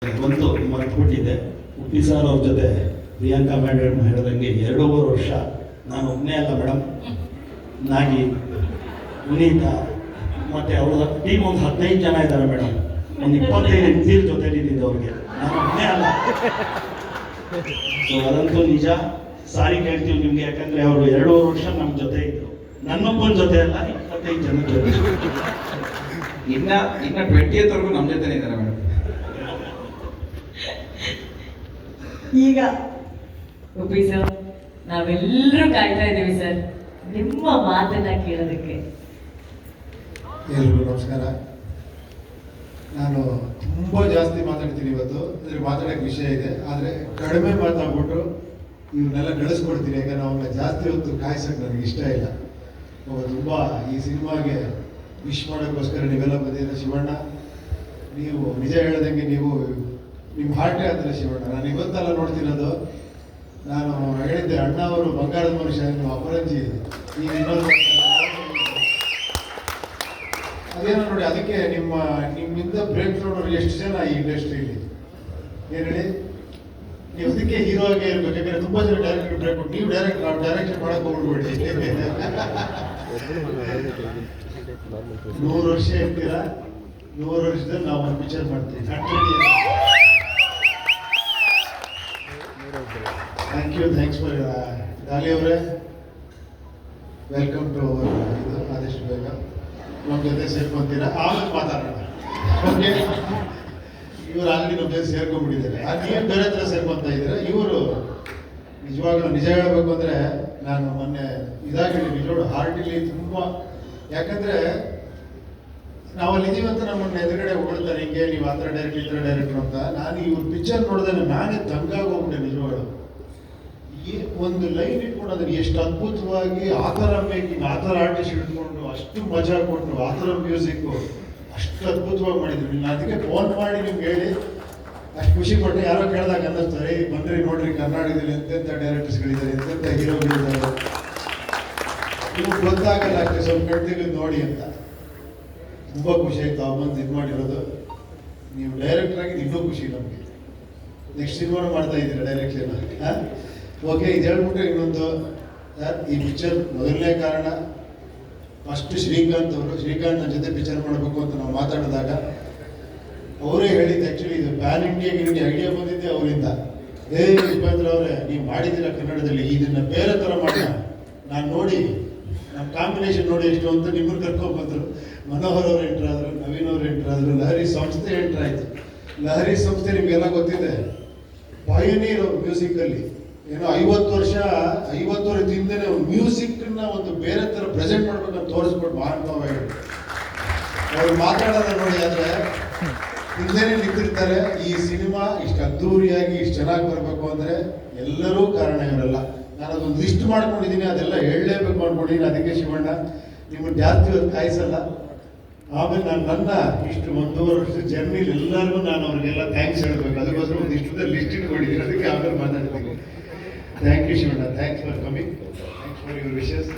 ಒಂದು ಮರ್ತ್ಬಿಟ್ಟಿದ್ದೆ. ಉಪ್ಪಿ ಸರ್ ಅವ್ರ ಜೊತೆ ಪ್ರಿಯಾಂಕಾ ಮೇಡಮ್ ಹೇಳಿದಂಗೆ 2.5 ವರ್ಷ ನಾನು ಒಬ್ಬನೇ ಅಲ್ಲ ಮೇಡಮ್, ನಾಗಿ, ಪುನೀತ ಮತ್ತು ಅವರ ಟೀಮ್ ಒಂದು 15 ಜನ ಇದ್ದಾರೆ ಮೇಡಮ್. ಒಂದು 25 ಹೆಂಡತಿರ ಜೊತೆಲಿದ್ದಿದ್ದು ಅವ್ರಿಗೆ, ನಾನು ಒಬ್ಬನೇ ಅಲ್ಲ. ಸೊ ಅದಂತೂ ನಿಜ. ಸಾರಿ ಕೇಳ್ತೀವಿ ನಿಮಗೆ, ಯಾಕಂದರೆ ಅವರು 2.5 ವರ್ಷ ನಮ್ಮ ಜೊತೆ ಇದ್ದರು. ನನ್ನೊಬ್ಬನ ಜೊತೆ ಅಲ್ಲ, 25 ಜನ ಜೊತೆ. ಇನ್ನ 20th ನಮ್ಮ ಜೊತೆ ಇದ್ದಾರೆ ಮೇಡಮ್. ಈಗ ಉಪ್ಪಿ ಸರ್, ನಾವೆಲ್ಲರೂ ಕಾಯ್ತಾ ಇದ್ದೀವಿ ಸರ್ ನಿಮ್ಮ ಮಾತನ್ನ ಕೇಳೋದಕ್ಕೆ. ಎಲ್ರಿಗೂ ನಮಸ್ಕಾರ. ನಾನು ತುಂಬ ಜಾಸ್ತಿ ಮಾತಾಡ್ತೀನಿ ಇವತ್ತು. ಮಾತಾಡೋಕ್ಕೆ ವಿಷಯ ಇದೆ, ಆದರೆ ಕಡಿಮೆ ಮಾತಾಡ್ಬಿಟ್ಟು ಇವನ್ನೆಲ್ಲ ಗಳಿಸ್ಕೊಡ್ತೀನಿ. ಯಾಕಂದ್ರೆ ಅವನ್ನ ಜಾಸ್ತಿ ಹೊತ್ತು ಕಾಯಿಸೋಕ್ಕೆ ನನಗೆ ಇಷ್ಟ ಇಲ್ಲ. ತುಂಬ ಈ ಸಿನಿಮಾಗೆ ವಿಶ್ ಮಾಡೋಕ್ಕೋಸ್ಕರ ನೀವೆಲ್ಲ ಬಂದಿದ್ದೀರ. ಶಿವಣ್ಣ, ನೀವು ನಿಜ ಹೇಳೋದಂಗೆ ನೀವು ನಿಮ್ಮ ಹಾರ್ಟೇ ಅಂದರೆ ಶಿವಣ್ಣ. ನಾನು ಇವತ್ತೆಲ್ಲ ನೋಡ್ತಿರೋದು. ನಾನು ಹೇಳಿದ್ದೆ, ಅಣ್ಣ ಅವರು ಬಂಗಾರದ ಮನುಷ್ಯ, ನೀವು ಅಪರಂಜಿ, ನೀವು ಇನ್ನೊಂದು ಅದೇನೋ ನೋಡಿ. ಅದಕ್ಕೆ ನಿಮ್ಮಿಂದ ಬ್ರೇಕ್ ನೋಡೋರು ಎಷ್ಟು ಜನ ಈ ಇಂಡಸ್ಟ್ರಿಯಲ್ಲಿ, ಏನು ಹೇಳಿ. ನೀವು ಅದಕ್ಕೆ ಹೀರೋ ಆಗೇ ಇರ್ಬೇಕು. ಯಾಕಂದ್ರೆ ತುಂಬ ಜನ ಡೈರೆಕ್ಟರ್ ಬ್ರೇಕ್ ಕೊಟ್ಟು, ನೀವು ನಾವು ಡೈರೆಕ್ಷನ್ ಮಾಡಕ್ಕೆ ಹೋಗ್ಬಿಡ್ಬೇಡಿ. 100 ವರ್ಷ ಇರ್ತೀರಾ, 100 ವರ್ಷದಲ್ಲಿ ನಾವು ಒಂದು ಪಿಕ್ಚರ್ ಮಾಡ್ತೀವಿ. ಥ್ಯಾಂಕ್ಸ್ ಫಾರ್ ಡಾಲಿ ಅವರೇ. ವೆಲ್ಕಮ್ ಟು ಇದು. ಆದಷ್ಟು ಬೇಗ ನಮ್ಮ ಜೊತೆ ಸೇರ್ಕೊಂತೀರಾ, ಆಮೇಲೆ ಮಾತಾಡೋಣ. ಓಕೆ, ಇವರು ಆಲ್ರೆಡಿ ನಮ್ಮ ಜೊತೆ ಸೇರ್ಕೊಂಡ್ಬಿಟ್ಟಿದ್ದಾರೆ. ನೀವು ಬೇರೆ ಹತ್ರ ಸೇರ್ಕೊಂತ ಇದ್ದೀರಾ. ಇವರು ನಿಜವಾಗ್ಲೂ ನಿಜ ಹೇಳಬೇಕು ಅಂದರೆ, ನಾನು ಮೊನ್ನೆ ಇದಾಗಿ ನಿಜವಾಗ್ಲೂ ಹಾರ್ಟಿಲಿ ತುಂಬ, ಯಾಕಂದರೆ ನಾವಲ್ಲಿ ಇದೀವಂತ ನಮ್ಮನ್ನು ಎದುರುಗಡೆ ಹೊಗಳ್ತಾರೆ, ಹಿಂಗೆ ನೀವು ಆ ಥರ ಡೈರೆಕ್ಟ್ ಈ ಥರ ಡೈರೆಕ್ಟ್ರು ಅಂತ. ನಾನು ಇವ್ರ ಪಿಕ್ಚರ್ ನೋಡಿದ್ರೆ ನಾನೇ ದಂಗಾಗೋಗ್ಬಿಟ್ಟೆ ನಿಜವಾಗ್ಲು. ಈ ಒಂದು ಲೈನ್ ಇಟ್ಕೊಂಡು ಅದನ್ನು ಎಷ್ಟು ಅದ್ಭುತವಾಗಿ ಆ ಥರ ಮೇಕಿಂಗ್, ಆ ಥರ ಆರ್ಟಿಸ್ಟ್ ಇಟ್ಕೊಂಡು ಅಷ್ಟು ಮಜಾ ಕೊಟ್ಟು, ಆ ಥರ ಮ್ಯೂಸಿಕ್ಕು ಅಷ್ಟು ಅದ್ಭುತವಾಗಿ ಮಾಡಿದ್ರು. ನಾನು ಅದಕ್ಕೆ ಫೋನ್ ಮಾಡಿ ನಿಮ್ಗೆ ಹೇಳಿ ಅಷ್ಟು ಖುಷಿ ಪಟ್ಟೆ. ಯಾರೋ ಕೇಳಿದಾಗ ಅನ್ನಿಸ್ತಾರೆ, ಬಂದ್ರಿ ನೋಡ್ರಿ ಕರ್ನಾಟಕದಲ್ಲಿ ಎಂತೆಂಥ ಡೈರೆಕ್ಟರ್ಸ್ಗಳಿದ್ದಾರೆ, ಎಂತೆಂಥ ಹೀರೋಗಳಿದ್ದಾರೆ, ನಿಮ್ಗೆ ಗೊತ್ತಾಗಲ್ಲ ಅಷ್ಟೇ, ಸ್ವಲ್ಪ ಕಡ್ತಿಗೆ ನೋಡಿ ಅಂತ. ತುಂಬ ಖುಷಿ ಆಯಿತು ಆ ಬಂದು ಇದು ಮಾಡಿರೋದು. ನೀವು ಡೈರೆಕ್ಟರ್ ಆಗಿದ್ದು ಇನ್ನೂ ಖುಷಿ ನಮಗೆ. ನೆಕ್ಸ್ಟ್ ಸಿನಿಮಾನು ಮಾಡ್ತಾ ಇದ್ದೀರಾ ಡೈರೆಕ್ಷನ್. ಓಕೆ, ಇದು ಹೇಳ್ಬಿಟ್ಟು ಇನ್ನೊಂದು ಸರ್, ಈ ಪಿಕ್ಚರ್ ಮೊದಲನೇ ಕಾರಣ ಫಸ್ಟ್ ಶ್ರೀಕಾಂತ್ ಅವರು. ಶ್ರೀಕಾಂತ್ ನನ್ನ ಜೊತೆ ಪಿಕ್ಚರ್ ಮಾಡಬೇಕು ಅಂತ ನಾವು ಮಾತಾಡಿದಾಗ ಅವರೇ ಹೇಳಿದ್ದು. ಆ್ಯಕ್ಚುಲಿ ಇದು ಪ್ಯಾನ್ ಇಂಡಿಯಾಗೆ ಐಡಿಯಾ ಬಂದಿದ್ದೆ ಅವರಿಂದ. ಉಪೇಂದ್ರ ಅವರೇ, ನೀವು ಮಾಡಿದ್ದೀರಾ ಕನ್ನಡದಲ್ಲಿ, ಇದನ್ನು ಬೇರೆ ಥರ ಮಾಡೋಣ. ನಾನು ನೋಡಿ ನಮ್ಮ ಕಾಂಬಿನೇಷನ್ ನೋಡಿ ಎಷ್ಟು ಅಂತ ನಿಮ್ಮನ್ನು ಕರ್ಕೊಂಡ್ಬಂದರು. ಮನೋಹರ್ ಅವರು ಎಂಟ್ರ್ ಆದರು, ನವೀನ್ ಅವರು ಎಂಟ್ರ್ ಆದರು, ಲಹರಿ ಸಂಸ್ಥೆ ಎಂಟ್ರ್ ಆಯಿತು. ಲಹರಿ ಸಂಸ್ಥೆ ನಿಮಗೆಲ್ಲ ಗೊತ್ತಿದೆ, ಪಯನೀರ್ ಮ್ಯೂಸಿಕಲ್ಲಿ. ಏನೋ 50 ವರ್ಷದ ಹಿಂದೆನೇ ಮ್ಯೂಸಿಕ್ನ ಒಂದು ಬೇರೆ ಥರ ಪ್ರೆಸೆಂಟ್ ಮಾಡ್ಬೇಕಂತ ತೋರಿಸ್ಬಿಟ್ಟು ಮಹಾನುಭಾವ ಹೇಳಿ ಅವ್ರು ಮಾತಾಡೋದ ನೋಡಿ. ಆದರೆ ಹಿಂದೆನೇ ನಿಂತಿರ್ತಾರೆ. ಈ ಸಿನಿಮಾ ಇಷ್ಟು ಅದ್ಧೂರಿಯಾಗಿ ಇಷ್ಟು ಚೆನ್ನಾಗಿ ಬರಬೇಕು ಅಂದರೆ ಎಲ್ಲರೂ ಕಾರಣ ಇವರೆಲ್ಲ. ನಾನು ಅದೊಂದು ಲಿಸ್ಟ್ ಮಾಡ್ಕೊಂಡಿದ್ದೀನಿ, ಅದೆಲ್ಲ ಹೇಳಲೇಬೇಕು ಅಂದ್ಕೊಂಡಿದ್ದೀನಿ. ಅದಕ್ಕೆ ಶಿವಣ್ಣ, ನಿಮ್ಮನ್ನು ಜಾಸ್ತಿ ಹೊತ್ತು ಕಾಯಿಸಲ್ಲ. ಆಮೇಲೆ ನನ್ನ ಇಷ್ಟು 1.5 ವರ್ಷದ ಜರ್ನಿಲಿ ಎಲ್ಲರಿಗೂ ನಾನು ಅವ್ರಿಗೆಲ್ಲ ಥ್ಯಾಂಕ್ಸ್ ಹೇಳಬೇಕು. ಅದಕ್ಕೋಸ್ಕರ ಒಂದು ಇಷ್ಟದ ಲಿಸ್ಟ್ ಇಟ್ಕೊಂಡಿದ್ದೀನಿ. ಅದಕ್ಕೆ ಆಮೇಲೆ ಮಾತಾಡ್ತೀನಿ. Thank you Shivanna, thanks for coming, thanks for your wishes.